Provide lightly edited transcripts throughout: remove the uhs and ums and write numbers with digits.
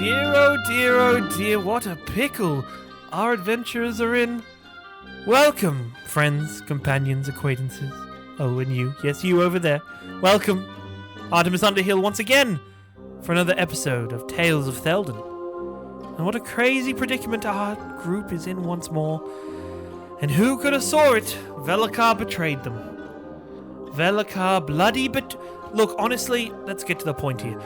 oh dear, what a pickle our adventurers are in. Welcome, friends, companions, acquaintances. Oh, and you. Yes, you over there. Welcome, Artemis Underhill, once again, for another episode of Tales of Theldan. And what a crazy predicament our group is in once more. And who could have saw it? Velakar betrayed them. Velakar bloody Look, honestly, let's get to the point here.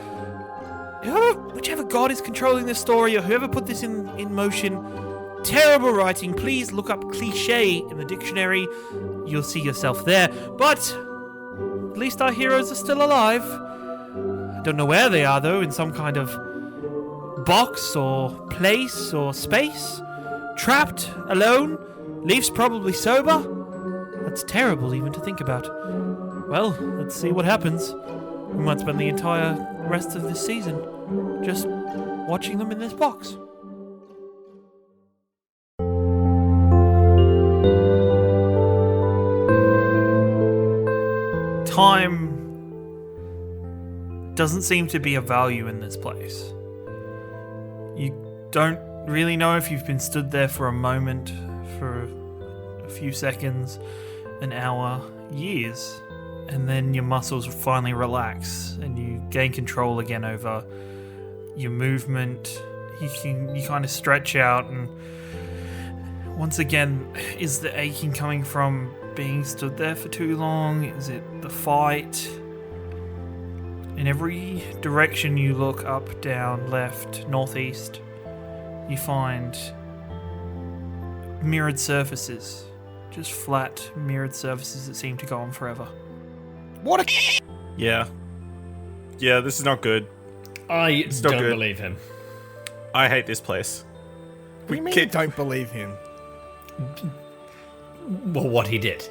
Whichever god is controlling this story, or whoever put this in motion, terrible writing. Please look up cliche in the dictionary. You'll see yourself there. But at least our heroes are still alive. I don't know where they are, though, in some kind of box or place or space. Trapped, alone. Lief's probably sober. That's terrible even to think about. Well, let's see what happens. We might spend the entire rest of this season just watching them in this box. Time doesn't seem to be a value in this place. You don't really know if you've been stood there for a moment, for a few seconds, an hour, years, and then your muscles finally relax and you gain control again over your movement. You kind of stretch out, and once again, is the aching coming from being stood there for too long? Is it the fight? In every direction you look, up, down, left, northeast, you find mirrored surfaces. Just flat, mirrored surfaces that seem to go on forever. What a... Yeah, this is not good. I don't believe him. I hate this place. What do you mean you don't believe him? Well, what he did.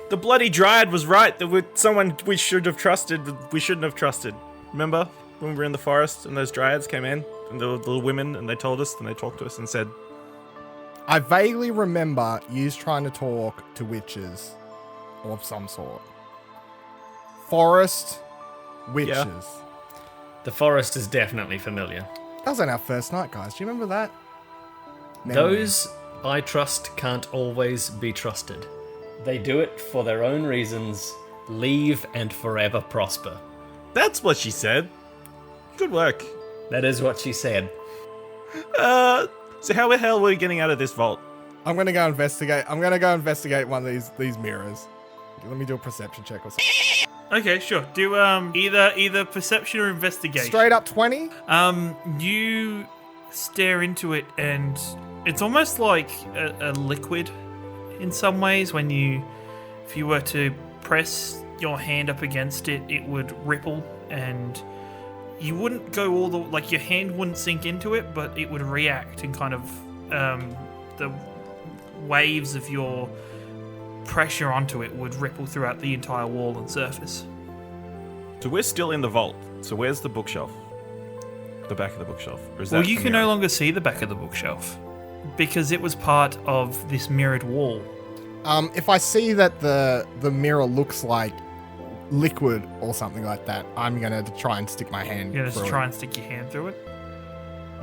The bloody dryad was right. There was someone we should have trusted. We shouldn't have trusted. Remember when we were in the forest and those dryads came in and there were little women and they told us and they talked to us and said... I vaguely remember you trying to talk to witches of some sort. Forest witches. Yeah. The forest is definitely familiar. That was on our first night, guys. Do you remember that? Those I trust can't always be trusted. They do it for their own reasons. Leave and forever prosper. That's what she said. Good work. That is what she said. So how the hell are we getting out of this vault? I'm gonna go investigate. I'm gonna go investigate one of these mirrors. Let me do a perception check or something. Okay, sure. Do either perception or investigation. Straight up 20. You stare into it, and it's almost like a liquid in some ways. If you were to press your hand up against it, it would ripple, and you wouldn't go your hand wouldn't sink into it, but it would react and kind of the waves of your pressure onto it would ripple throughout the entire wall and surface. So we're still in the vault. So where's the bookshelf? The back of the bookshelf? Or is Well, that you the can mirror? no longer see the back of the bookshelf because it was part of this mirrored wall. If I see that the mirror looks like liquid or something like that, I'm gonna try and stick my hand. You're going to through try it. and stick your hand through it.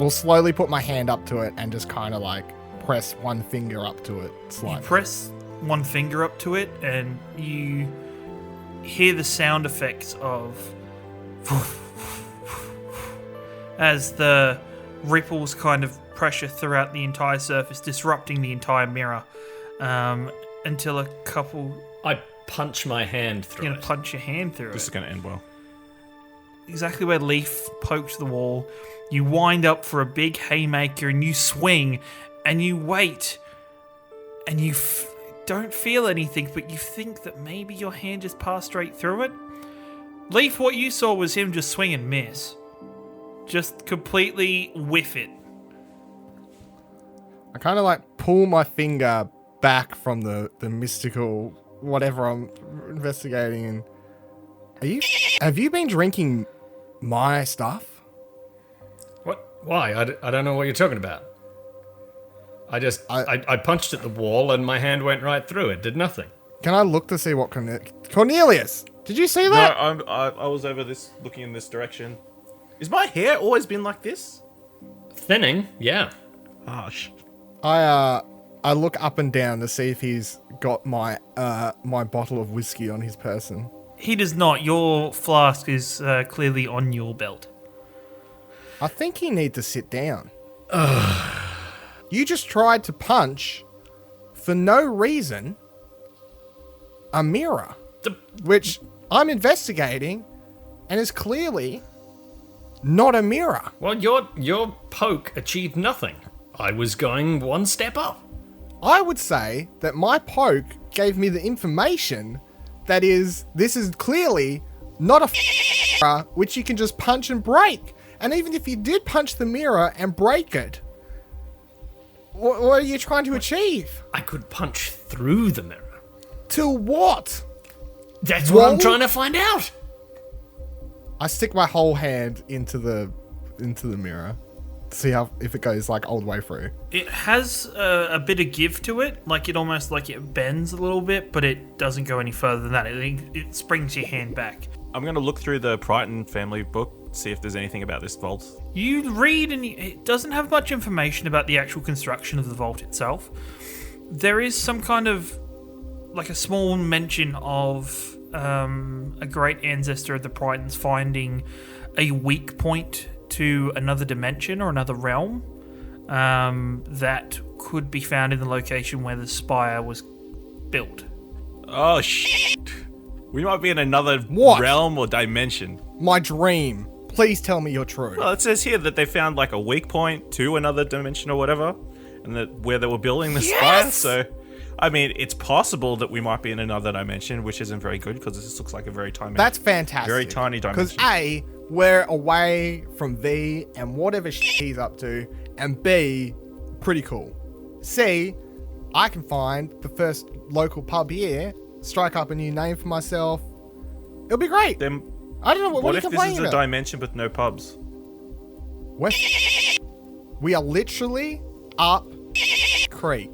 We'll slowly put my hand up to it and just kind of like press one finger up to it slightly. You press one finger up to it, and you hear the sound effects of as the ripples kind of pressure throughout the entire surface, disrupting the entire mirror, until a couple... I punch my hand through You're it. going to punch your hand through This it. is going to end well. Exactly where Lief poked the wall. You wind up for a big haymaker, and you swing, and you wait, and you don't feel anything, but you think that maybe your hand just passed straight through it. Lief, what you saw was him just swing and miss. Just completely whiff it. I kind of like pull my finger back from the mystical whatever I'm investigating. And have you been drinking my stuff? What? Why? I don't know what you're talking about. I punched at the wall and my hand went right through it. Did nothing. Can I look to see what Cornelius? Did you see that? No, I was over this, looking in this direction. Is my hair always been like this? Thinning, yeah. Harsh. I look up and down to see if he's got my my bottle of whiskey on his person. He does not. Your flask is clearly on your belt. I think he needs to sit down. You just tried to punch, for no reason, a mirror, which I'm investigating, and is clearly not a mirror. Well, your poke achieved nothing. I was going one step up. I would say that my poke gave me the information that this is clearly not a mirror which you can just punch and break. And even if you did punch the mirror and break it, what are you trying to achieve? I could punch through the mirror. To what? That's what I'm trying to find out. I stick my whole hand into the mirror to see if it goes like all the way through. It has a bit of give to it, like it almost like it bends a little bit, but it doesn't go any further than that. It springs your hand back. I'm going to look through the Brighton family book, see if there's anything about this vault. You read, and it doesn't have much information about the actual construction of the vault itself. There is some kind of, like a small mention of a great ancestor of the Brightons finding a weak point to another dimension or another realm that could be found in the location where the Spire was built. Oh, shit. We might be in another realm or dimension. My dream. Please tell me you're true. Well, it says here that they found like a weak point to another dimension or whatever, and that where they were building the Spire. So, I mean, it's possible that we might be in another dimension, which isn't very good because this looks like a very tiny. That's fantastic. Very tiny dimension. Because A, we're away from V and whatever he's up to, and B, pretty cool. C, I can find the first local pub here, strike up a new name for myself. It'll be great. Then, I don't know what what are if you this is complaining a about? dimension with no pubs? We are literally up creek.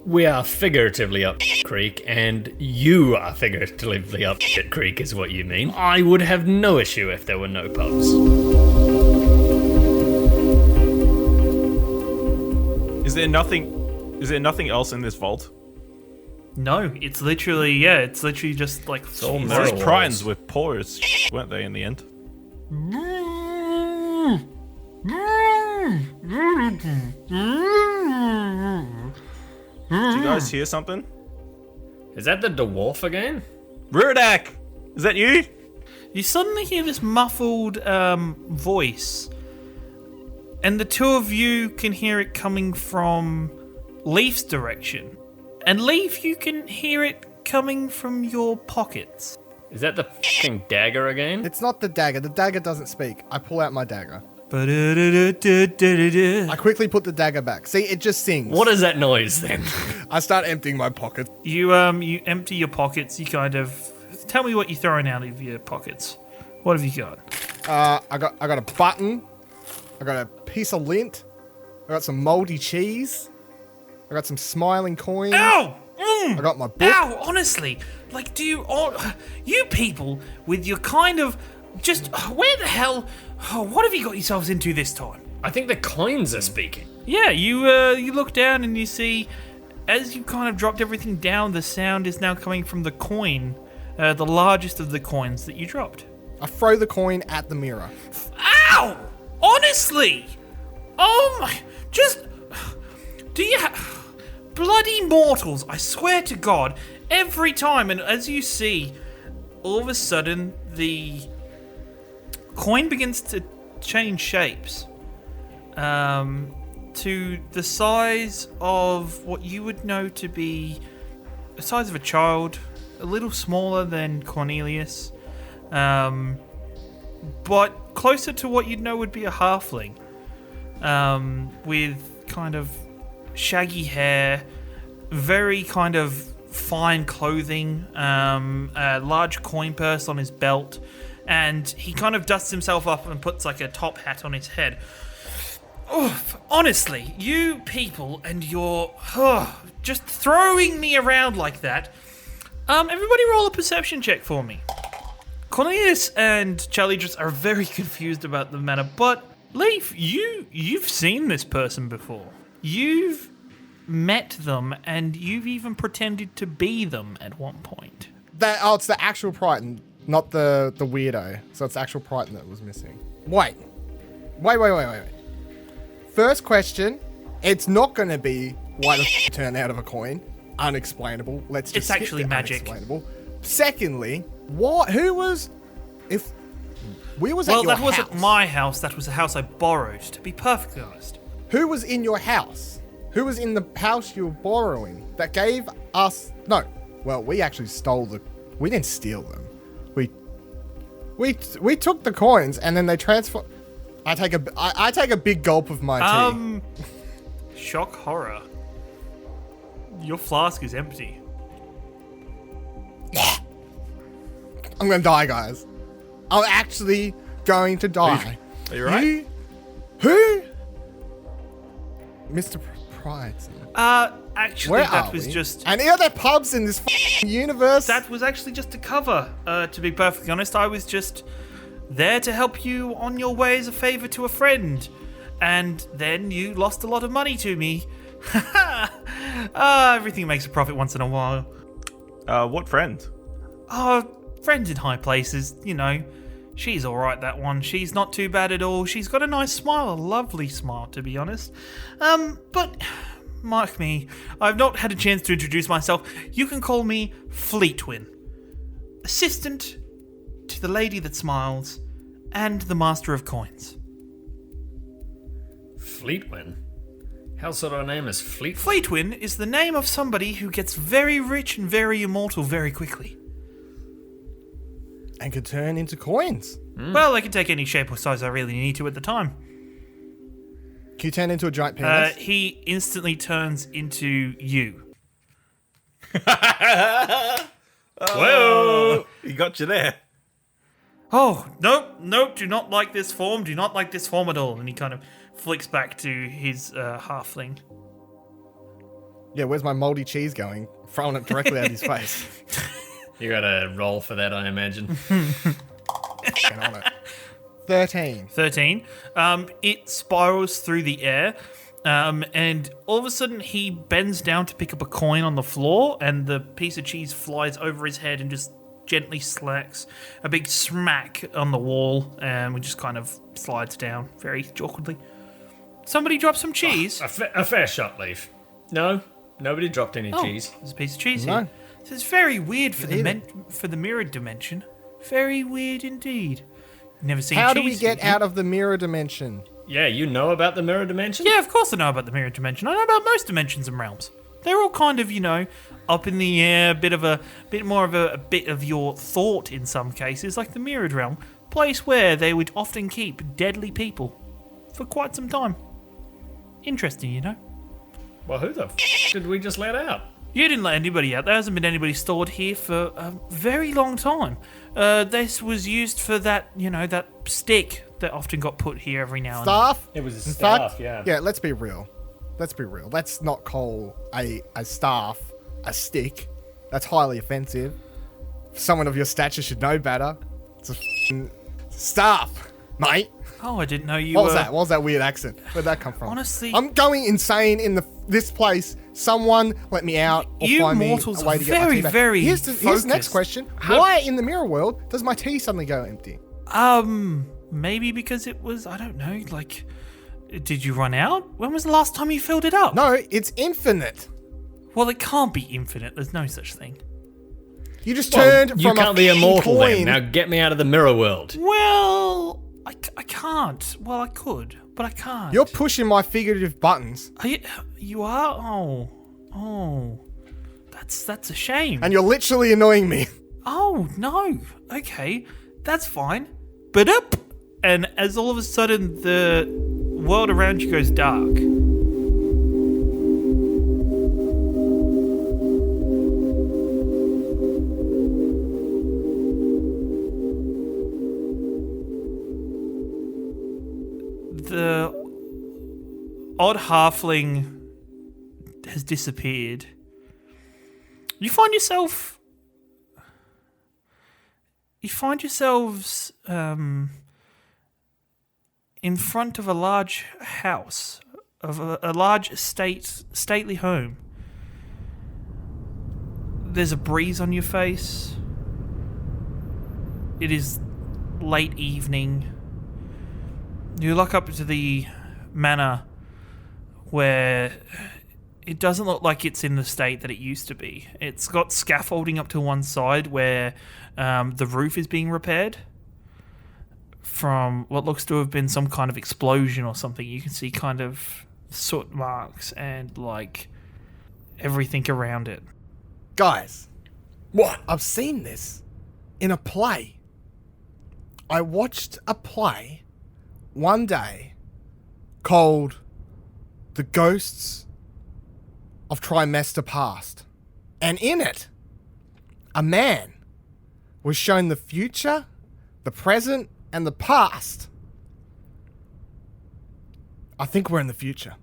We are figuratively up creek, and you are figuratively up creek, is what you mean. I would have no issue if there were no pubs. Is there nothing else in this vault? No, it's literally just like all Those mirror Pryans walls. were poor as weren't they in the end? Do you guys hear something? Is that the dwarf again? Rudak! Is that you? You suddenly hear this muffled voice, and the two of you can hear it coming from Lief's direction. And Lief, you can hear it coming from your pockets. Is that the fucking dagger again? It's not the dagger. The dagger doesn't speak. I pull out my dagger. I You quickly put the dagger back. See, it just sings. What is that noise then? I start emptying my pockets. you empty your pockets. You kind of tell me what you're throwing out of your pockets. What have you got? I got a button. I got a piece of lint. I got some moldy cheese. I got some smiling coins. Ow! I got my book. Ow! Honestly, like, you people with your kind of just where the hell? What have you got yourselves into this time? I think the coins are speaking. Yeah, you look down and you see, as you kind of dropped everything down, the sound is now coming from the coin, the largest of the coins that you dropped. I throw the coin at the mirror. Ow! Honestly! Oh my... Just... Do you bloody mortals, I swear to God, every time, and as you see, all of a sudden, the coin begins to change shapes. To the size of what you would know to be the size of a child, a little smaller than Cornelius, but closer to what you'd know would be a halfling, with kind of shaggy hair, very kind of fine clothing, a large coin purse on his belt, and he kind of dusts himself up and puts like a top hat on his head. Oof, honestly, you people and your just throwing me around like that. Everybody roll a perception check for me. Cornelius and Charlidros are very confused about the matter, but Lief, you've seen this person before. You've met them, and you've even pretended to be them at one point. It's the actual Prighton, not the weirdo. So it's the actual Prighton that was missing. Wait. First question, it's not going to be why the turn out of a coin. Unexplainable. Let's just It's actually magic. Unexplainable. Secondly, who was... If we was at Well, your that wasn't house, my house. That was a house I borrowed, to be perfectly honest. who was in your house? Who was in the house you were borrowing that gave us... No. Well, we actually stole the... We didn't steal them. We took the coins and then they transfer... I take a big gulp of my tea. Shock horror. Your flask is empty. I'm going to die, guys. I'm actually going to die. Are you right? Who? Mr. Price. Actually, Where that are was we? just... And are there pubs in this universe? That was actually just a cover. To be perfectly honest, I was just there to help you on your way as a favor to a friend. And then you lost a lot of money to me. Everything makes a profit once in a while. What friend? Friends in high places, you know. She's alright, that one. She's not too bad at all. She's got a nice smile, a lovely smile, to be honest. But... mark me, I've not had a chance to introduce myself. You can call me Fleetwin. Assistant to the lady that smiles and the master of coins. Fleetwin? How sort of a name is Fleetwin? Fleetwin is the name of somebody who gets very rich and very immortal very quickly. And could turn into coins. Well, I can take any shape or size I really need to at the time. Can you turn into a giant penis? He instantly turns into you. Whoa! He got you there. Oh, nope, do not like this form, do not like this form at all. And he kind of flicks back to his halfling. Yeah, where's my moldy cheese going? Throwing it directly at his face. You gotta roll for that, I imagine. Get on it. 13. 13. It spirals through the air, and all of a sudden he bends down to pick up a coin on the floor, and the piece of cheese flies over his head and just gently slacks a big smack on the wall, and just kind of slides down very awkwardly. Somebody dropped some cheese. A fair shot, Lief. No, nobody dropped any cheese. There's a piece of cheese No. here. This is very weird for Either. for the mirrored dimension. Very weird indeed. Never seen How cheese. do we get out of the mirror dimension? Yeah, you know about the mirror dimension? Yeah, of course I know about the mirror dimension. I know about most dimensions and realms. They're all kind of, up in the air, a bit more of a bit of your thought in some cases, like the mirrored realm, place where they would often keep deadly people for quite some time. Interesting, you know. Well, who the did we just let out? You didn't let anybody out. There hasn't been anybody stored here for a very long time. This was used for that, that stick that often got put here every now and then. Staff? It was a In staff, fact, yeah. Yeah, let's be real. Let's not call a staff a stick. That's highly offensive. Someone of your stature should know better. It's a staff, mate. Oh, I didn't know you What were... was that? What was that weird accent? Where'd that come from? Honestly... I'm going insane in this place. Someone let me out or You find mortals me a way are to get my very, tea back. very Here's the next focused. question. Why in the mirror world does my tea suddenly go empty? Maybe because it was, I don't know, like... Did you run out? When was the last time you filled it up? No, it's infinite. Well, it can't be infinite. There's no such thing. You just turned You from can't a be immortal coin. then. Now get me out of the mirror world. Well, I can't. Well, I could, but I can't. You're pushing my figurative buttons, Are you are? Oh. That's a shame. and you're literally annoying me. Oh, no. Okay, that's fine. But up! And as all of a sudden the world around you goes dark. The odd halfling has disappeared. You find yourselves in front of a large house, of a large stately home. There's a breeze on your face. It is late evening. You look up to the manor where it doesn't look like it's in the state that it used to be. It's got scaffolding up to one side where the roof is being repaired from what looks to have been some kind of explosion or something. You can see kind of soot marks and like everything around it. Guys, What? I've seen this in a play. I watched a play one day called The Ghosts of Trimester Past. And in it, a man was shown the future, the present, and the past. I think we're in the future.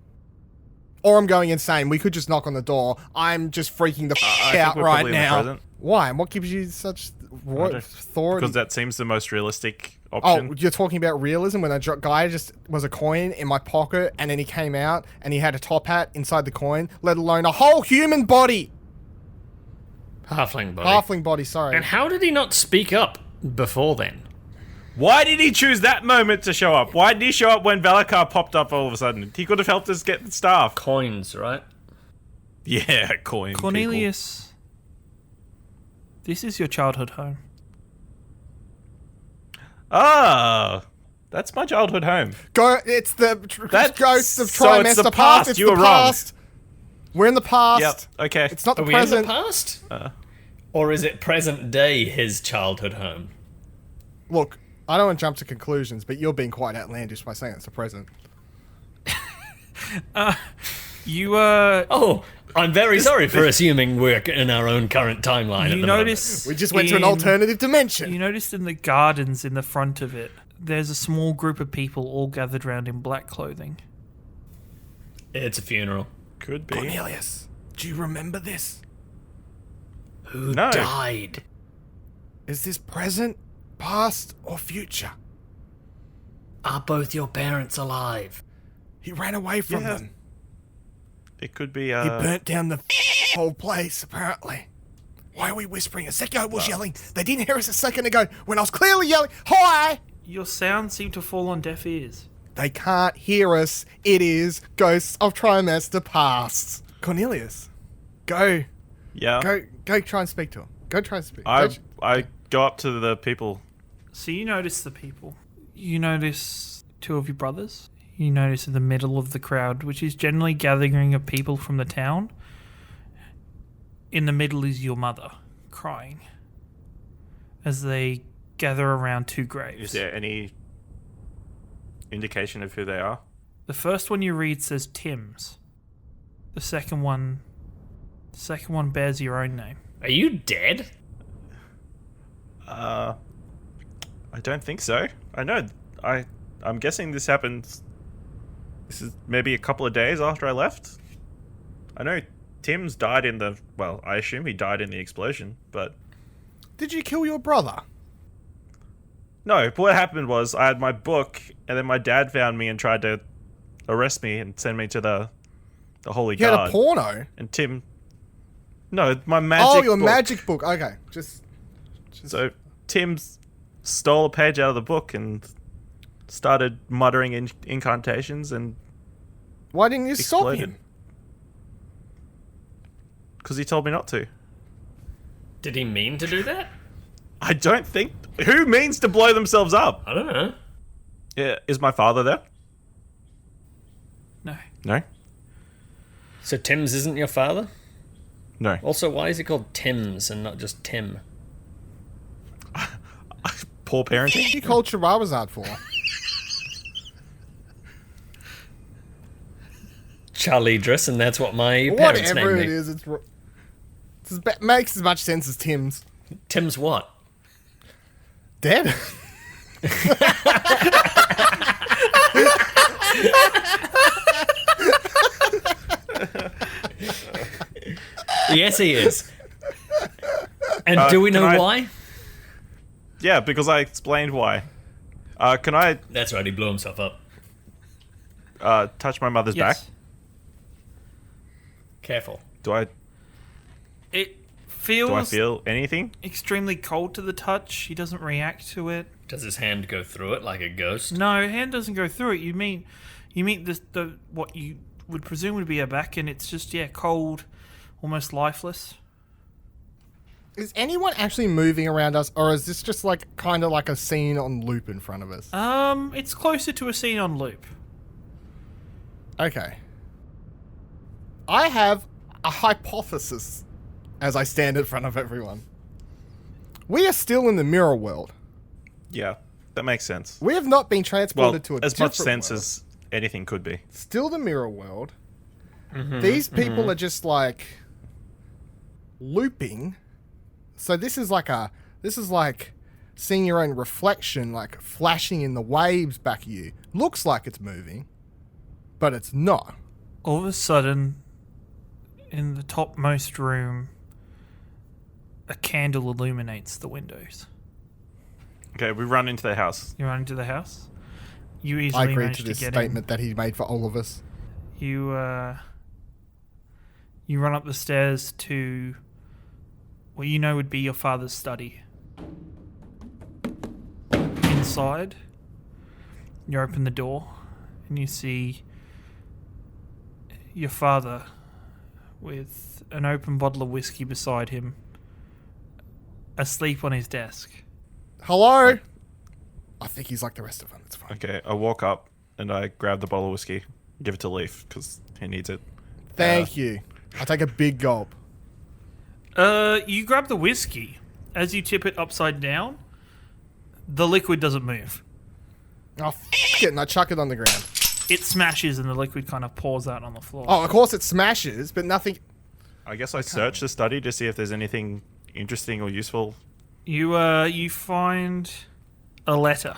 Or I'm going insane. We could just knock on the door. I'm just freaking the out we're right probably in the now. present. Why? And what gives you such thought? Because that seems the most realistic option. Oh, you're talking about realism when a guy just was a coin in my pocket and then he came out and he had a top hat inside the coin, let alone a whole human body. Halfling body. Halfling body, sorry. And how did he not speak up before then? Why did he choose that moment to show up? Why did he show up when Valakar popped up all of a sudden? He could have helped us get the staff. Coins, right? Yeah, coin. Cornelius, this is your childhood home. Ah, that's my childhood home. It's the That's- ghosts of so it's Trimester the Past. past. It's You the were wrong. past. We're in the past. Yep. Okay. It's not the Are we in present. the past? Or is it present day his childhood home? Look, I don't want to jump to conclusions, but you're being quite outlandish by saying it's the present. You Oh, I'm very sorry for assuming we're in our own current timeline at you the notice We just went to an alternative dimension. You noticed in the gardens in the front of it, there's a small group of people all gathered around in black clothing. moment. It's a funeral. Could be. Cornelius, do you remember this? Who No. died? Is this present, past, or future? Are both your parents alive? He ran away from Yeah. them. It could be. He burnt down the whole place, apparently. Why are we whispering? A second ago I was yelling. They didn't hear us a second ago when I was clearly yelling, "Hi!" Your sounds seem to fall on deaf ears. They can't hear us. It is Ghosts of Trimester Past. Cornelius, go Yeah. try and speak to him. Go try and speak. I go up to the people. So you notice the people. You notice two of your brothers. You notice in the middle of the crowd, which is generally gathering of people from the town. In the middle is your mother, crying, as they gather around two graves. Is there any indication of who they are? The first one you read says Tim's. The second one bears your own name. Are you dead? I don't think so. I know. I'm guessing this happened. This is maybe a couple of days after I left. I know Tim's died in the. Well, I assume he died in the explosion, but Did you kill your brother? no. What happened was I had my book, and then my dad found me and tried to arrest me and send me to the Holy You had Guard. a porno? And Tim. No, my magic. Oh, your book. magic book. Okay, just So Tim stole a page out of the book and started muttering incantations and why didn't you stop exploded. him? Because he told me not to. Did he mean to do that? I don't think. Who means to blow themselves up? I don't know. Yeah, is my father there? No. No. So Tim's isn't your father? No. Also, why is he called Tim's and not just Tim? Poor parenting. What you called Charizard for? Charlidros, and that's what my parents Whatever named it me. is, makes as much sense as Tim's. Tim's what? Dead? Yes, he is. And do we know can I- why? Yeah, because I explained why. Can I? That's right, he blew himself up. touch my mother's back? Careful. It Do I feels feel anything? extremely cold to the touch. He doesn't react to it. Does his hand go through it like a ghost? No, hand doesn't go through it. You mean the what you would presume would be a back, and it's just cold, almost lifeless. Is anyone actually moving around us, or is this just like kind of like a scene on loop in front of us? It's closer to a scene on loop. Okay. I have a hypothesis as I stand in front of everyone. We are still in the mirror world. Yeah, that makes sense. We have not been transported to a as different much sense world. as anything could be. Still the mirror world. These people are just like looping. So this is like seeing your own reflection like flashing in the waves back at you. Looks like it's moving, but it's not. All of a sudden, in the topmost room, a candle illuminates the windows. Okay, we run into the house. You run into the house. You I easily agree manage to to this get statement that he made for all of us. in. You run up the stairs to what you know would be your father's study. Inside, you open the door and you see your father with an open bottle of whiskey beside him, asleep on his desk. Hello? I think he's like the rest of them. It's fine. Okay, I walk up and I grab the bottle of whiskey, give it to Lief because he needs it. Thank you. I take a big gulp. You grab the whiskey. As you tip it upside down, the liquid doesn't move. Oh, f*** it, and I chuck it on the ground. It smashes and the liquid kind of pours out on the floor. Oh, of course it smashes, but nothing... I guess I search the study to see if there's anything interesting or useful. You find a letter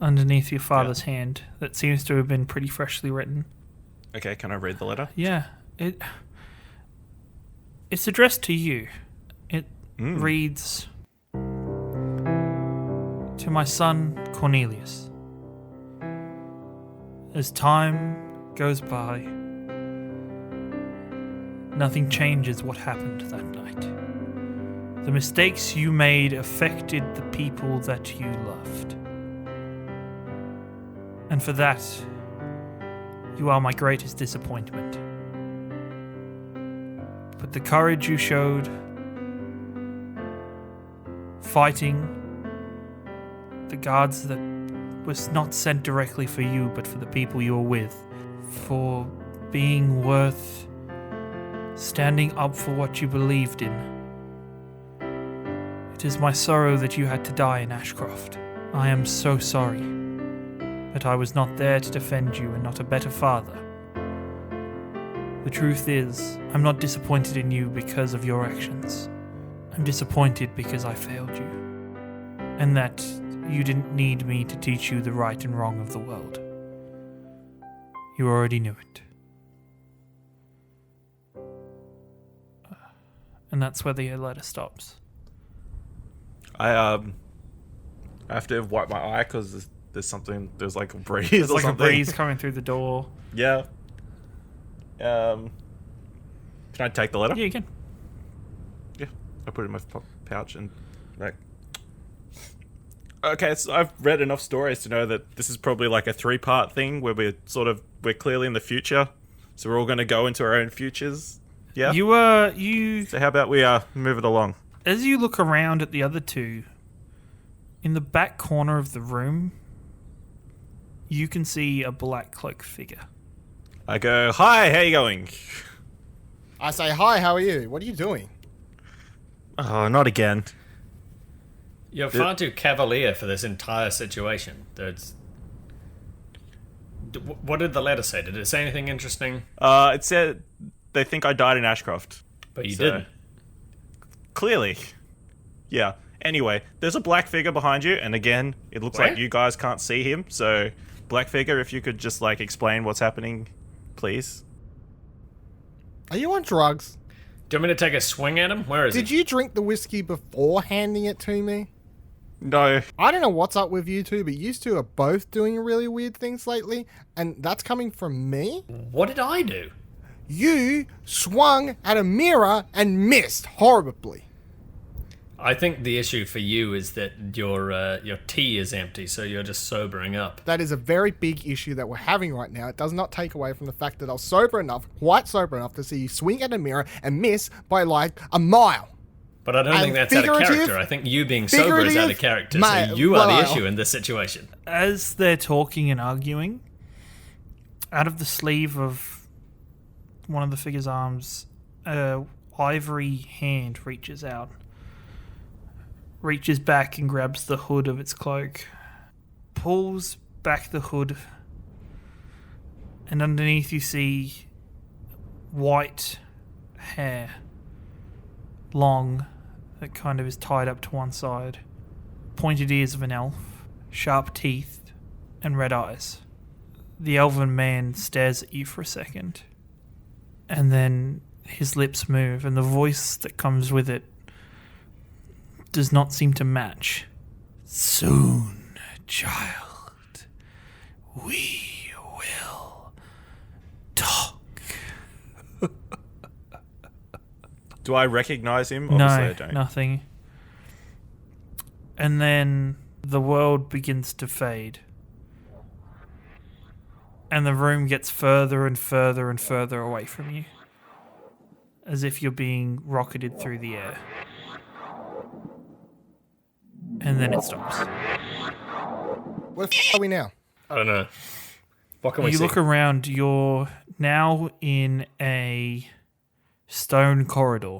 underneath your father's hand that seems to have been pretty freshly written. Okay, can I read the letter? Yeah, it's addressed to you. It reads, "To my son Cornelius. As time goes by, nothing changes what happened that night. The mistakes you made affected the people that you loved. And for that, you are my greatest disappointment. But the courage you showed, fighting the guards that was not sent directly for you, but for the people you were with, for being worth standing up for what you believed in. It is my sorrow that you had to die in Ashcroft. I am so sorry that I was not there to defend you and not a better father. The truth is, I'm not disappointed in you because of your actions. I'm disappointed because I failed you, and that you didn't need me to teach you the right and wrong of the world. You already knew it." And that's where the letter stops. I have to wipe my eye because there's like a breeze. There's or like something. a breeze coming through the door. Yeah. Can I take the letter? Yeah, you can. Yeah. I put it in my pouch and like. Okay, so I've read enough stories to know that this is probably like a 3-part thing where we're clearly in the future, so we're all going to go into our own futures. Yeah. You So how about we move it along? as you look around at the other two, in the back corner of the room, you can see a black cloak figure. I go, "Hi, how you going?" I say, hi, how are you? What are you doing? Oh, not again. You're far too cavalier for this entire situation. What did the letter say? Did it say anything interesting? It said they think I died in Ashcroft. But you So- didn't. Clearly. Yeah. Anyway, there's a black figure behind you, and again, it looks What? like you guys can't see him, so black figure, if you could just like explain what's happening, please. Are you on drugs? Do you want me to take a swing at him? Where is Did he? you drink the whiskey before handing it to me? No. I don't know what's up with you two, but you two are both doing really weird things lately, and that's coming from me. What did I do? You swung at a mirror and missed horribly. I think the issue for you is that your tea is empty, so you're just sobering up. That is a very big issue that we're having right now. It does not take away from the fact that I was sober enough, quite sober enough, to see you swing at a mirror and miss by like a mile. But I don't think that's out of character. I think you being sober is out of character, so you are the issue in this situation. As they're talking and arguing, out of the sleeve of one of the figure's arms, a ivory hand reaches out. Reaches back and grabs the hood of its cloak, pulls back the hood, and underneath you see white hair, long, that kind of is tied up to one side, pointed ears of an elf, sharp teeth, and red eyes. The elven man stares at you for a second, and then his lips move, and the voice that comes with it does not seem to match. Soon, child, we will talk. Do I recognize him? Obviously I don't. Nothing. And then the world begins to fade. And the room gets further and further and further away from you. As if you're being rocketed through the air. And then it stops. Where the f*** are we now? I don't know. What can we see? You look around, you're now in a stone corridor.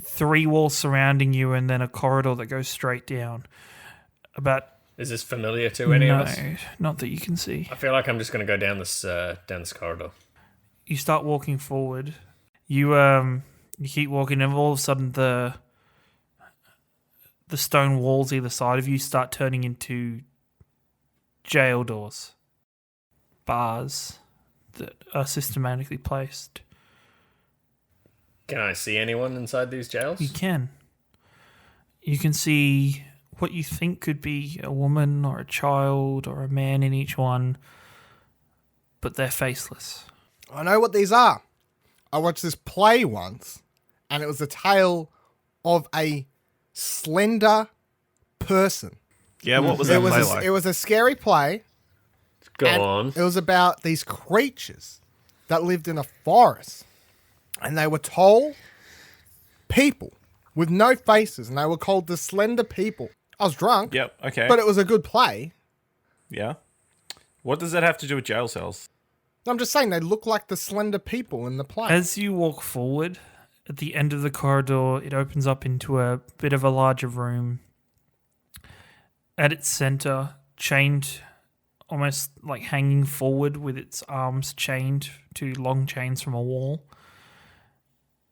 3 walls surrounding you and then a corridor that goes straight down. Is this familiar to any of us? No, not that you can see. I feel like I'm just going to go down this corridor. You start walking forward. You keep walking and all of a sudden the stone walls either side of you start turning into jail doors. Bars that are systematically placed. Can I see anyone inside these jails? You can. You can see what you think could be a woman or a child or a man in each one, but they're faceless. I know what these are. I watched this play once, and it was a tale of a slender person. Yeah, what was that play like? It was a scary play. Go on. It was about these creatures that lived in a forest. And they were tall people with no faces. And they were called the Slender People. I was drunk. Yep, okay. But it was a good play. Yeah. What does that have to do with jail cells? I'm just saying they look like the Slender People in the play. As you walk forward, at the end of the corridor, it opens up into a bit of a larger room. At its center, chained, almost like hanging forward with its arms chained to long chains from a wall,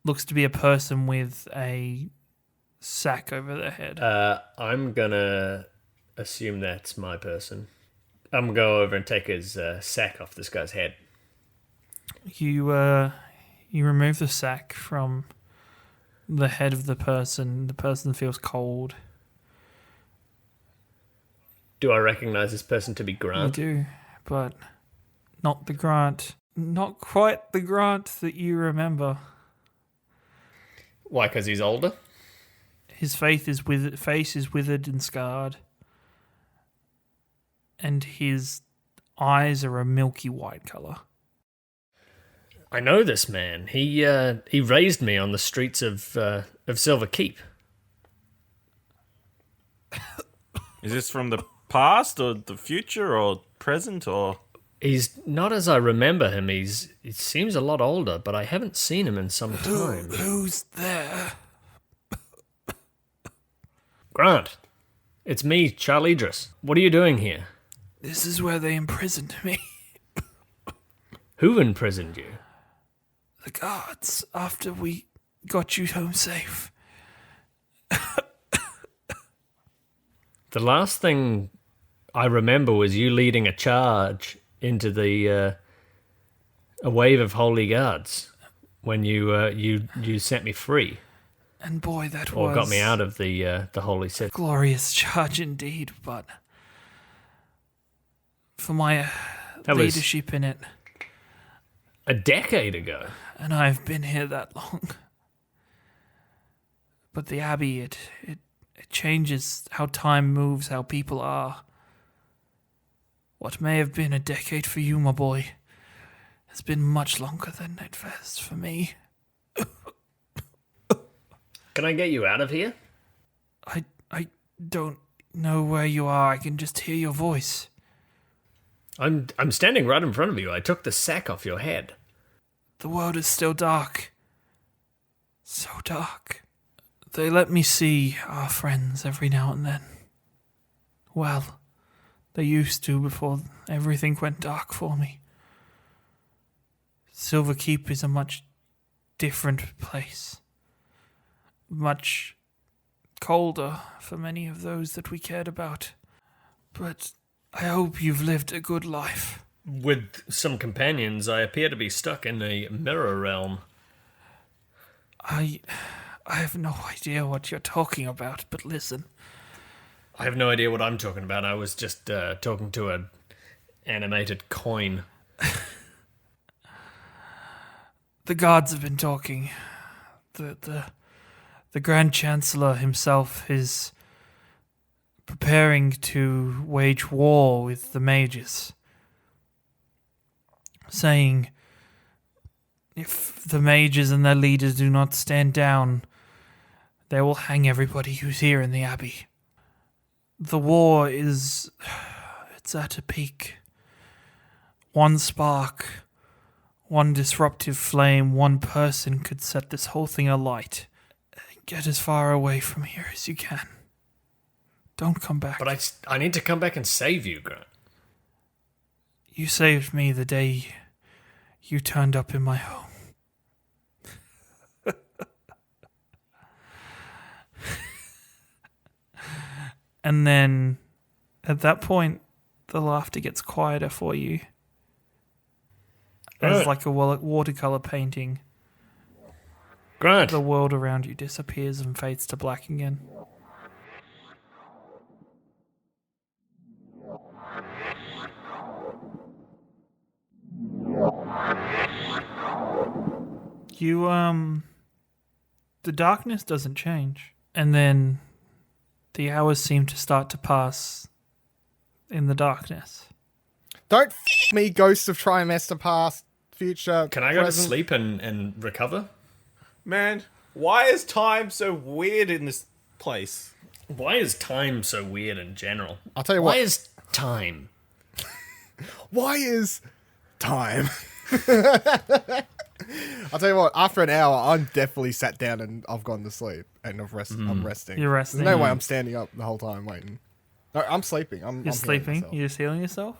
looks to be a person with a sack over their head. I'm going to assume that's my person. I'm going to go over and take his sack off this guy's head. You remove the sack from the head of the person. The person feels cold. Do I recognize this person to be Grant? You do, but not the Grant. Not quite the Grant that you remember. Why, because he's older? His face is withered and scarred. And his eyes are a milky white colour. I know this man. He raised me on the streets of Silver Keep. Is this from the past or the future or present or? He's not as I remember him. He seems a lot older, but I haven't seen him in some time. Who's there? Grant, it's me, Charlidros. What are you doing here? This is where they imprisoned me. Who imprisoned you? The guards, after we got you home safe. The last thing I remember was you leading a charge into a wave of holy guards when you sent me free. And boy, that Or was got me out of the holy city. glorious charge indeed, but for my That was- leadership in it, A decade ago. and I've been here that long. But the Abbey, it changes how time moves, how people are. What may have been a decade for you, my boy, has been much longer than it was for me. Can I get you out of here? I don't know where you are. I can just hear your voice. I'm standing right in front of you. I took the sack off your head. The world is still dark. So dark. They let me see our friends every now and then. Well, they used to before everything went dark for me. Silver Keep is a much different place. Much colder for many of those that we cared about. But I hope you've lived a good life. With some companions, I appear to be stuck in a mirror realm. I have no idea what you're talking about, but listen. I have no idea what I'm talking about. I was just talking to an animated coin. The gods have been talking. The Grand Chancellor himself is preparing to wage war with the mages, saying if the mages and their leaders do not stand down, they will hang everybody who's here in the Abbey. The war it's at a peak. One spark, one disruptive flame, one person could set this whole thing alight. Get as far away from here as you can. Don't come back. But I need to come back and save you, Grant. You saved me the day you turned up in my home. And then, at that point, the laughter gets quieter for you. As like a watercolor painting, Grant. the world around you disappears and fades to black again. You, the darkness doesn't change. And then the hours seem to start to pass in the darkness. Don't me, Ghosts of Trimester Past, Future. Can I go present. to sleep and recover? Man, why is time so weird in this place? Why is time so weird in general? I'll tell you Why what. is time? Why is time? I'll tell you what, after an hour, I'm definitely sat down and I've gone to sleep and I'm resting. You're resting. There's no way I'm standing up the whole time waiting. No, I'm sleeping. I'm You're healing sleeping? myself. You're just healing yourself?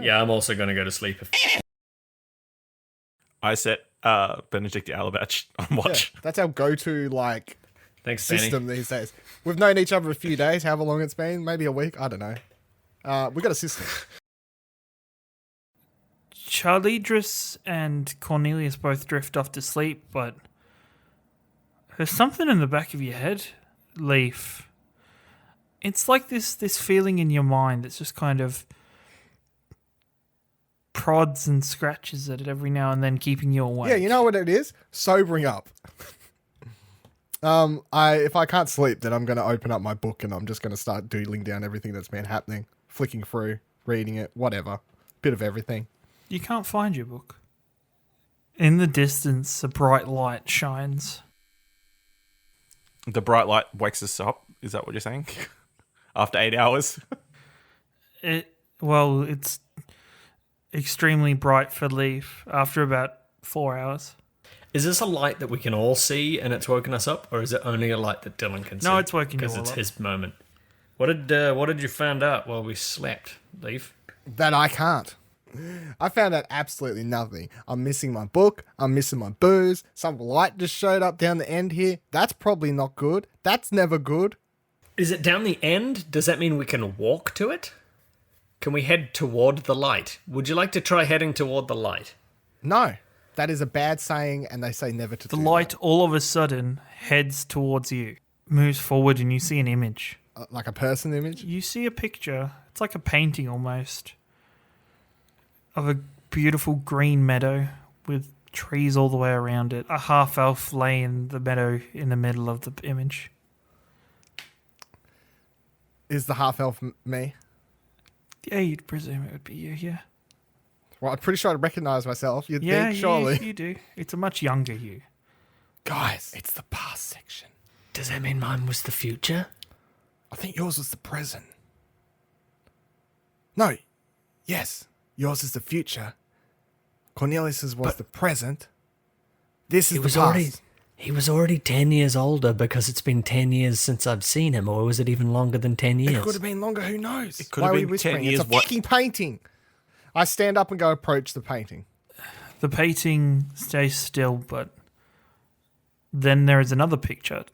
Yeah, I'm also going to go to sleep. I set Benedict Alabatch on watch. Yeah, that's our go-to like Thanks, Benny. system these days. We've known each other a few days, however long it's been, maybe a week, I don't know. We got a system. Charlidros and Cornelius both drift off to sleep, but there's something in the back of your head, Lief. It's like this feeling in your mind that's just kind of prods and scratches at it every now and then, keeping you awake. Yeah, you know what it is? Sobering up. If I can't sleep, then I'm going to open up my book and I'm just going to start doodling down everything that's been happening, flicking through, reading it, whatever. Bit of everything. You can't find your book. In the distance, a bright light shines. The bright light wakes us up. Is that what you're saying? After 8 hours? It's extremely bright for Lief after about 4 hours. Is this a light that we can all see and it's woken us up, or is it only a light that Dylan can see? No, it's woken you because all it's up. his moment. What did you find out while we slept, Lief? That I can't. I found out absolutely nothing. I'm missing my book. I'm missing my booze. Some light just showed up down the end here. That's probably not good. That's never good. Is it down the end? Does that mean we can walk to it? Can we head toward the light? Would you like to try heading toward the light? No. That is a bad saying, and they say never to The do light all of a sudden heads towards you, moves forward, and you see an image. that. Like a person image? You see a picture. It's like a painting almost of a beautiful green meadow with trees all the way around it. A half-elf lay in the meadow in the middle of the image. Is the half-elf me? Yeah, you'd presume it would be you, yeah. Well, I'm pretty sure I'd recognize myself. You'd Yeah, think, surely. you do. It's a much younger you. Guys, it's the past section. Does that mean mine was the future? I think yours was the present. No. Yes. Yours is the future. Cornelius's was the present. This is the past. He was already 10 years older because it's been 10 years since I've seen him, or was it even longer than 10 years? It could have been longer. Who knows? It could Why have are we been 10 whispering? years. It's a fucking painting. I stand up and go approach the painting. The painting stays still, but then there is another picture.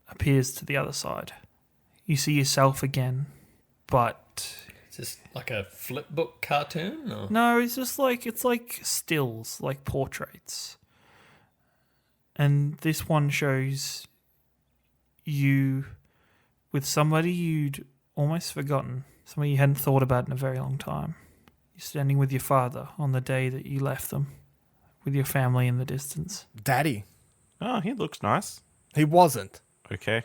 Appears to the other side. You see yourself again, but Is this like a flip book cartoon? Or? no, it's like stills, like portraits. And this one shows you with somebody you'd almost forgotten, somebody you hadn't thought about in a very long time. You're standing with your father on the day that you left them, with your family in the distance. Daddy. Oh, he looks nice. He wasn't. Okay.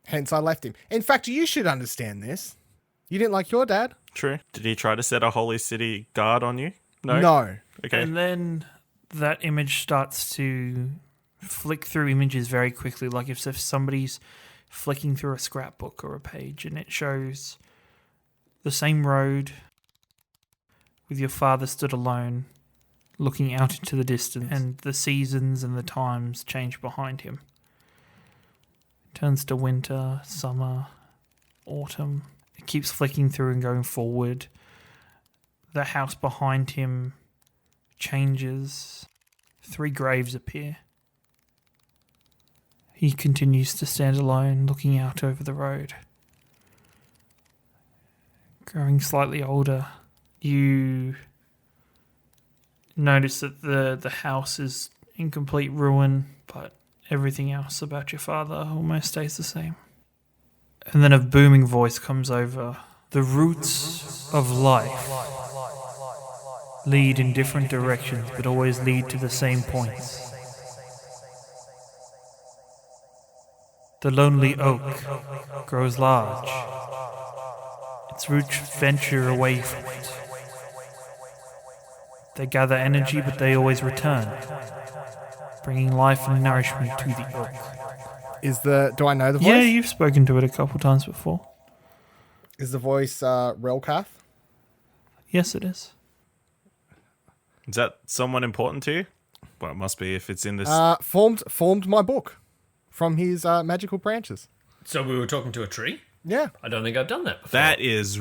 Hence I left him. In fact, you should understand this. You didn't like your dad? True. Did he try to set a holy city guard on you? No. No. Okay. And then that image starts to flick through images very quickly, like if somebody's flicking through a scrapbook or a page, and it shows the same road with your father stood alone, looking out into the distance, and the seasons and the times change behind him. It turns to winter, summer, autumn. It keeps flicking through and going forward. The house behind him changes. 3 graves appear. He continues to stand alone, looking out over the road. Growing slightly older, you notice that the house is in complete ruin, but everything else about your father almost stays the same. And then a booming voice comes over. The roots of life lead in different directions, but always lead to the same points. The lonely oak grows large. Its roots venture away from it. They gather energy, but they always return, bringing life and nourishment to the oak. Do I know the voice? Yeah, you've spoken to it a couple times before. Is the voice Relkath? Yes, it is. Is that someone important to you? Well, it must be if it's in this. Formed my book from his magical branches. So we were talking to a tree? Yeah. I don't think I've done that before. That is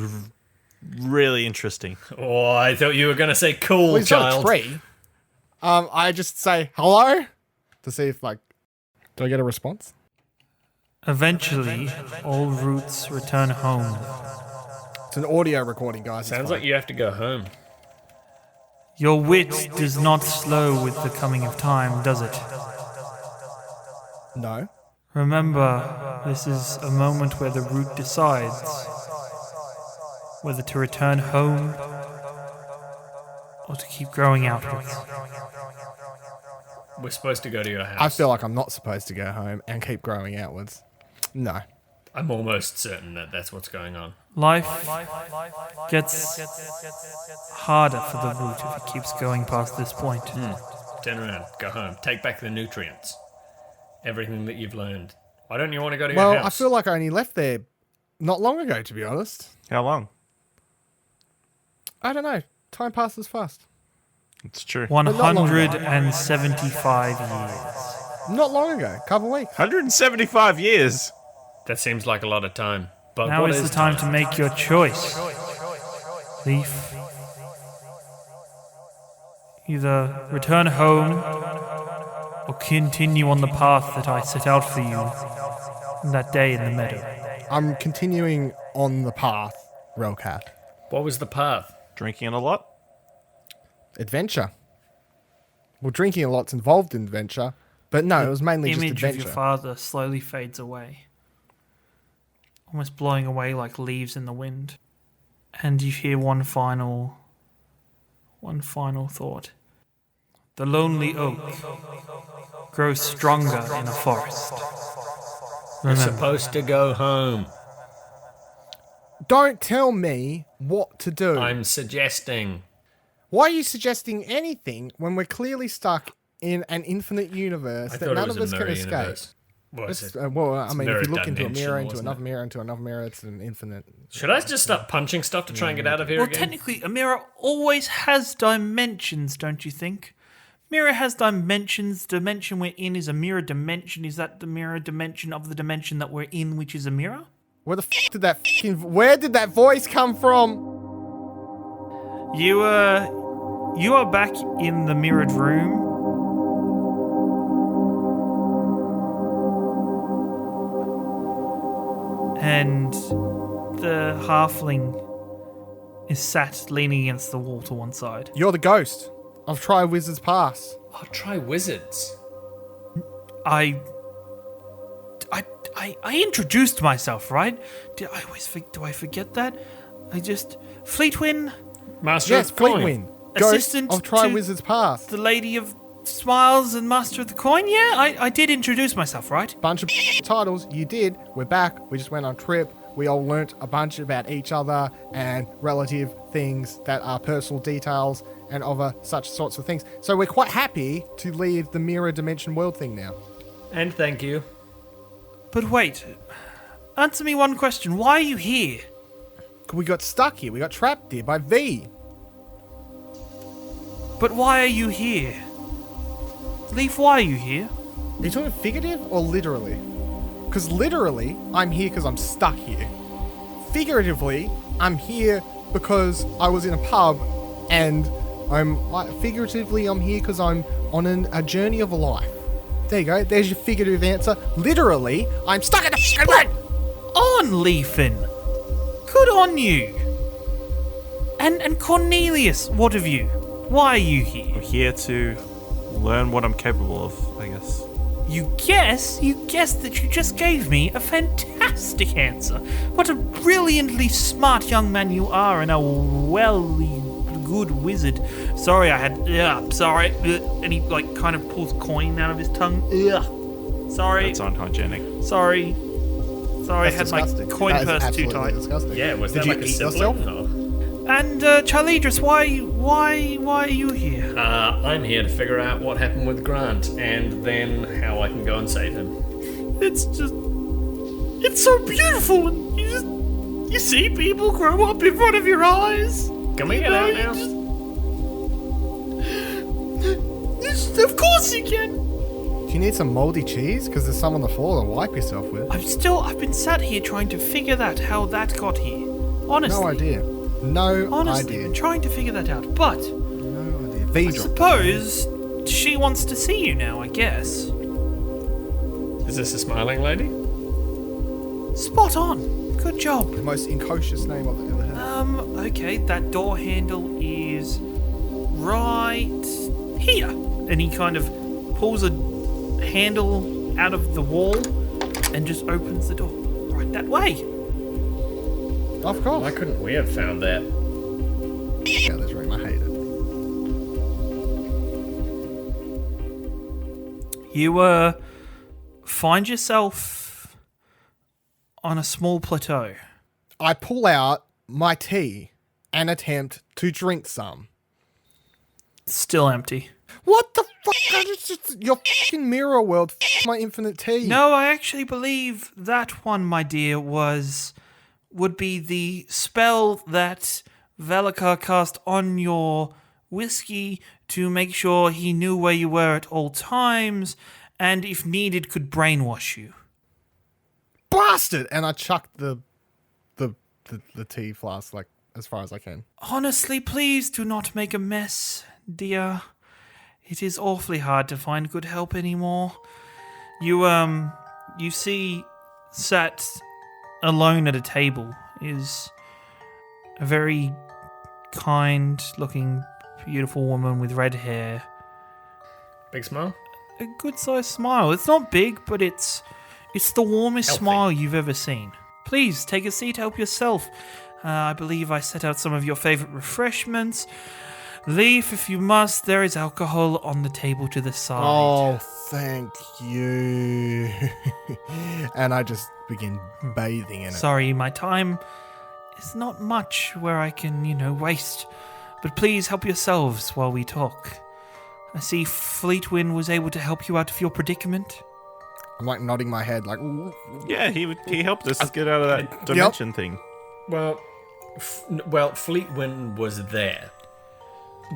really interesting. Oh, I thought you were going to say cool, Well, he's child. not a tree. I just say hello to see if, do I get a response? Eventually, all roots return home. It's an audio recording, guys. Sounds like you have to go home. Your wit does not slow with the coming of time, does it? No. Remember, this is a moment where the root decides whether to return home or to keep growing outwards. We're supposed to go to your house. I feel like I'm not supposed to go home and keep growing outwards. No. I'm almost certain that that's what's going on. Life gets harder for the root if it keeps going past this point. Turn around. Go home. Take back the nutrients. Everything that you've learned. Why don't you want to go to your Well, house? I feel like I only left there not long ago, to be honest. How long? I don't know. Time passes fast. It's true. 175 years. Not long ago. Couple weeks. 175 years. That seems like a lot of time. But Now what is the time to make your choice. Lief. Either return home or continue on the path that I set out for you that day in the meadow. I'm continuing on the path, Relkath. What was the path? Drinking a lot? Adventure. Well, drinking a lot's involved in adventure, but no, it was mainly just image adventure. of your father slowly fades away, almost blowing away like leaves in the wind. And you hear one final thought. The lonely oak grows stronger in a forest. You're supposed to go home. Don't tell me what to do. I'm suggesting. Why are you suggesting anything when we're clearly stuck in an infinite universe that none of us can escape? Universe. Well, If you look into a mirror, into wasn't another mirror, into another mirror, it's an infinite. Should I just start punching stuff to try and get out of here Well, again? technically, a mirror always has dimensions, don't you think? Mirror has dimensions. Dimension we're in is a mirror dimension. Is that the mirror dimension of the dimension that we're in, which is a mirror? Where the f*** did where did that voice come from? You are back in the mirrored room. And the halfling is sat leaning against the wall to one side. You're the ghost of Try Wizard's Pass. I'll try wizards. I introduced myself, right? Do I forget that? Fleetwin, Master Yes, of coin. Fleetwin, ghost Assistant of Try to- Wizard's Pass. the Lady of Smiles and Master of the Coin. Yeah, I did introduce myself, right? Bunch of titles. You did. We're back. We just went on a trip. We all learnt a bunch about each other and relative things that are personal details and other such sorts of things. So we're quite happy to leave the mirror dimension world thing now. And thank you. But wait, answer me one question. Why are you here? We got stuck here. We got trapped here by V. But why are you here? Lief, why are you here? Are you talking figurative or literally? Because literally, I'm here because I'm stuck here. Figuratively, I'm here because I was in a pub, and figuratively, I'm here because I'm on a journey of a life. There you go. There's your figurative answer. Literally, I'm stuck in a fucking bed. On, Leafin. Good on you. And Cornelius, what of you? Why are you here? I'm here to learn what I'm capable of, I guess. You guessed that you just gave me a fantastic answer. What a brilliantly smart young man you are, and a good wizard. Sorry, sorry. And he kind of pulls coin out of his tongue. Sorry. That's unhygienic. Sorry, I That's had my disgusting. coin That is purse too absolutely tight. disgusting. Yeah, was Did that you like a eat sibling? yourself? No. And Charlidros, why are you here? I'm here to figure out what happened with Grant and then how I can go and save him. It's so beautiful. And you see people grow up in front of your eyes. Can we get out now? Of course you can. Do you need some moldy cheese? Because there's some on the floor to wipe yourself with. I've been sat here trying to figure out how that got here. Honestly. No idea. No Honestly, idea. I'm trying to figure that out. But No idea. V I drop. suppose she wants to see you now, I guess. Is this a smiling lady? Spot on. Good job. The most incautious name I've ever heard. Okay, that door handle is right here. And he kind of pulls a handle out of the wall and just opens the door. Right that way. Of course. Why couldn't we have found that? Yeah, this room. I hate it. You, find yourself on a small plateau. I pull out my tea and attempt to drink some. It's still empty. What the fuck? Your fucking mirror world. My infinite tea. No, I actually believe that one, my dear, would be the spell that Velikar cast on your whiskey to make sure he knew where you were at all times, and if needed, could brainwash you. Bastard! And I chuck the tea flask like as far as I can. Honestly, please do not make a mess, dear. It is awfully hard to find good help anymore. You see, sat alone at a table is a very kind-looking, beautiful woman with red hair. Big smile? A good-sized smile. It's not big, but it's the warmest Healthy. smile you've ever seen. Please, take a seat, help yourself. I believe I set out some of your favorite refreshments. Lief, if you must, there is alcohol on the table to the side. Oh, thank you. And I just begin bathing in it. Sorry, my time is not much where I can, waste. But please help yourselves while we talk. I see Fleetwind was able to help you out of your predicament. I'm like nodding my head, like, Yeah, he helped us get out of that dimension thing. Well, Fleetwind was there.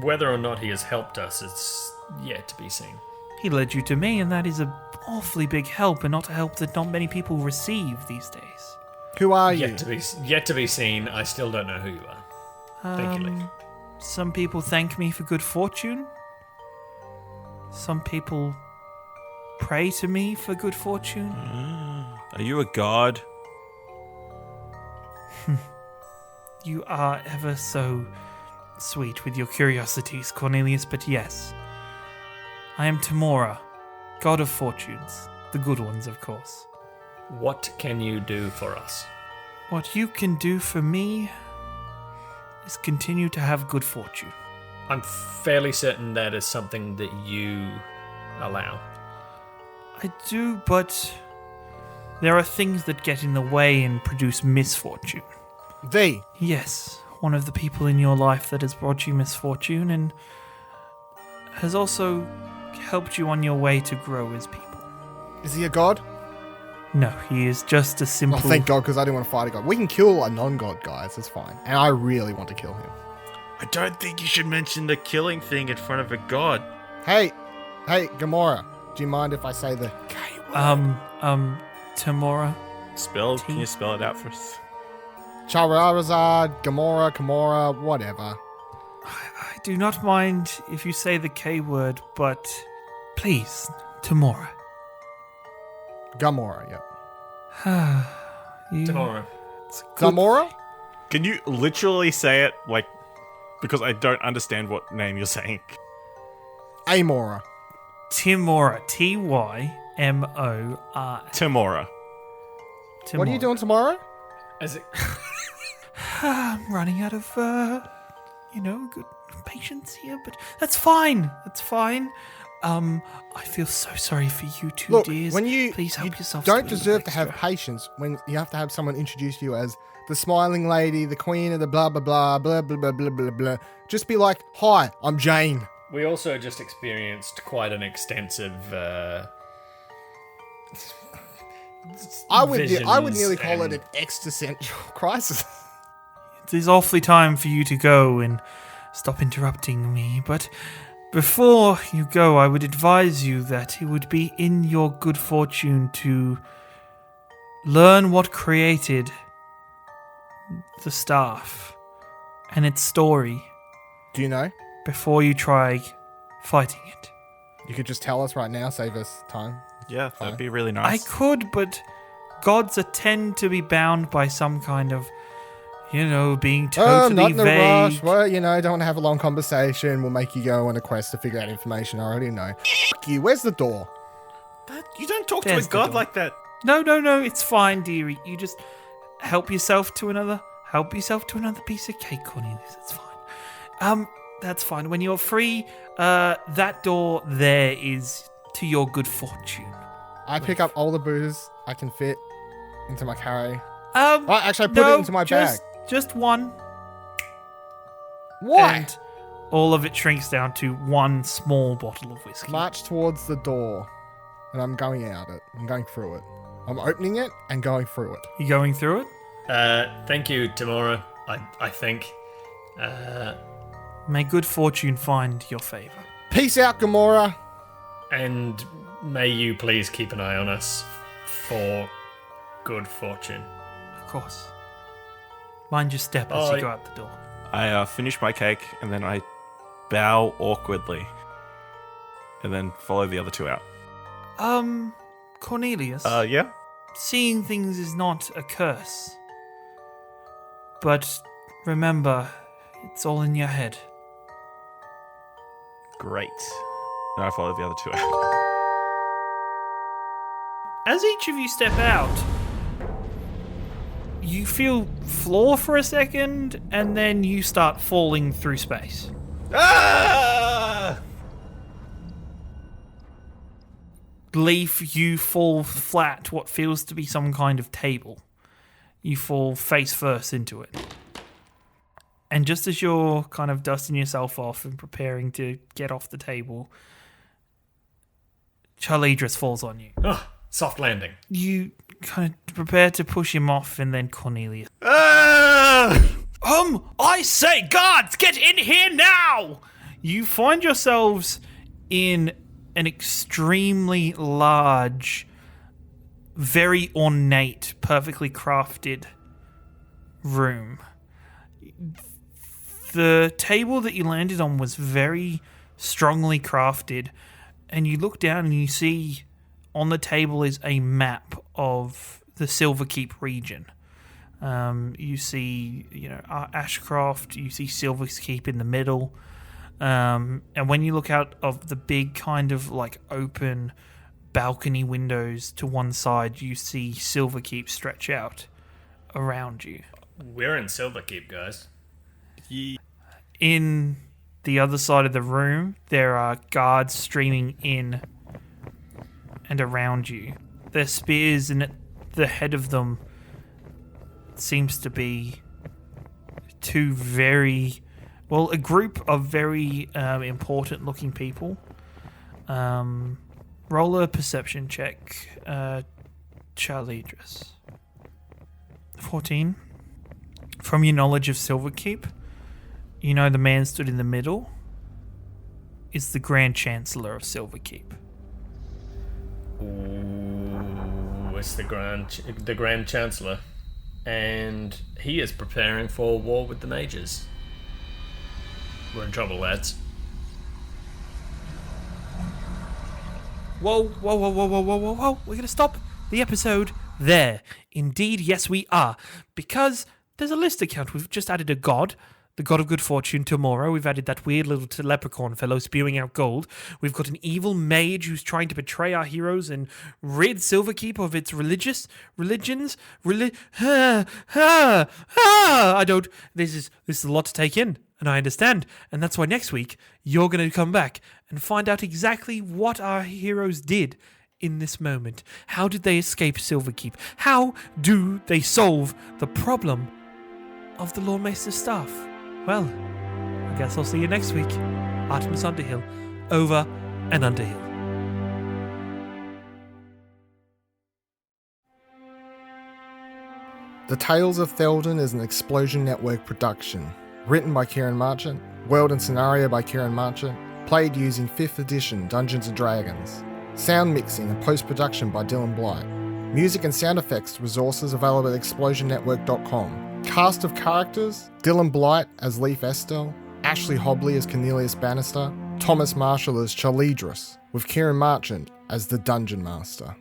Whether or not he has helped us is yet to be seen. He led you to me, and that is an awfully big help, and not a help that not many people receive these days. who are you? Yet to be seen. I still don't know who you are. Thank you, Lief. Some people thank me for good fortune. Some people pray to me for good fortune. Are you a god? You are ever so sweet with your curiosities, Cornelius, but yes. I am Tamora, god of fortunes. The good ones, of course. What can you do for us? What you can do for me is continue to have good fortune. I'm fairly certain that is something that you allow. I do, but there are things that get in the way and produce misfortune. V. Yes, one of the people in your life that has brought you misfortune and has also helped you on your way to grow as people. Is he a god? No, he is just a simple... Oh, thank God, because I didn't want to fight a god. We can kill a non-god, guys. It's fine. And I really want to kill him. I don't think you should mention the killing thing in front of a god. Hey, Gamora. Do you mind if I say the K word? Tamora. Can you spell it out for us? Charizard, Gamora, whatever. I do not mind if you say the K word, but please, Tamora. Gamora, yeah. Tomorrow. Gamora? Can you literally say it, because I don't understand what name you're saying? Amora. Timora. Tymora. Timora. What are you doing tomorrow? As it, I'm running out of, good patience here, but that's fine. That's fine. I feel so sorry for you two, Look, dears. when you, please help you yourselves. don't deserve to have patience when you have to have someone introduce you as the smiling lady, the queen of the blah, blah, blah, blah, blah, blah, blah, blah, blah. Just be like, hi, I'm Jane. we also just experienced quite an extensive I would visions nearly call it and- an existential crisis. It is awfully time for you to go and stop interrupting me, but before you go, I would advise you that it would be in your good fortune to learn what created the staff and its story Do you know? before you try fighting it. You could just tell us right now, save us time. Yeah, that'd Fine. be really I nice. could, but gods tend to be bound by some kind of, being totally not in a vague. rush. Well, don't want to have a long conversation. We'll make you go on a quest to figure out information. I already know. F you. Where's the door? You don't talk There's to a the god door. like that. No, it's fine, dearie. You just help yourself to another piece of cake, Cornelius. It's fine. That's fine. When you're free, that door there is to your good fortune. I pick up all the booze I can fit into my carry. Oh, Actually, I put it into my bag. Just one. Why? And all of it shrinks down to one small bottle of whiskey. March towards the door, and I'm going out it. I'm going through it. I'm opening it and going through it. You going through it? thank you, Tamora. I think. May good fortune find your favor. Peace out, Gamora. And may you please keep an eye on us for good fortune. Of course. Mind your step as you Bye. go out the door. I finish my cake and then I bow awkwardly, and then follow the other two out. Cornelius. Yeah. Seeing things is not a curse. But remember, it's all in your head. Great. And I follow the other two out. As each of you step out, you feel floor for a second, and then you start falling through space. Ah! Lief, you fall flat, what feels to be some kind of table. You fall face first into it. And just as you're kind of dusting yourself off and preparing to get off the table, Charlidros falls on you. Oh, soft landing. You kind of prepare to push him off, and then Cornelius. Ah! I say, guards, get in here now! You find yourselves in an extremely large, very ornate, perfectly crafted room. The table that you landed on was very strongly crafted, and you look down and you see on the table is a map of the Silverkeep region. You see, Ashcroft, you see Silverkeep in the middle. And when you look out of the big kind of like open balcony windows to one side, you see Silverkeep stretch out around you. We're in Silverkeep, guys. In the other side of the room, there are guards streaming in and around you. Their spears, and at the head of them seems to be a group of very important looking people. Roll a perception check, Charlidros. 14. From your knowledge of Silverkeep, you know the man stood in the middle is the Grand Chancellor of Silverkeep. Ooh, it's the Grand Chancellor. And he is preparing for war with the mages. We're in trouble, lads. Whoa. We're going to stop the episode there. Indeed, yes, we are. Because there's a list account. We've just added a god. The god of good fortune tomorrow. We've added that weird little leprechaun fellow spewing out gold. We've got an evil mage who's trying to betray our heroes and rid Silverkeep of its religions. I don't. This is a lot to take in, and I understand. And that's why next week you're going to come back and find out exactly what our heroes did in this moment. How did they escape Silverkeep? How do they solve the problem of the Loremaester's staff? Well, I guess I'll see you next week. Artemis Underhill, over and Underhill. The Tales of Theldan is an Explosion Network production. Written by Kieran Marchant, world and scenario by Kieran Marchant, played using 5th edition Dungeons & Dragons. Sound mixing and post-production by Dylan Blight. Music and sound effects resources available at explosionnetwork.com. Cast of characters: Dylan Blight as Lief Estelle, Ashley Hobley as Cornelius Bannister, Thomas Marshall as Charlidros, with Kieran Marchant as the Dungeon Master.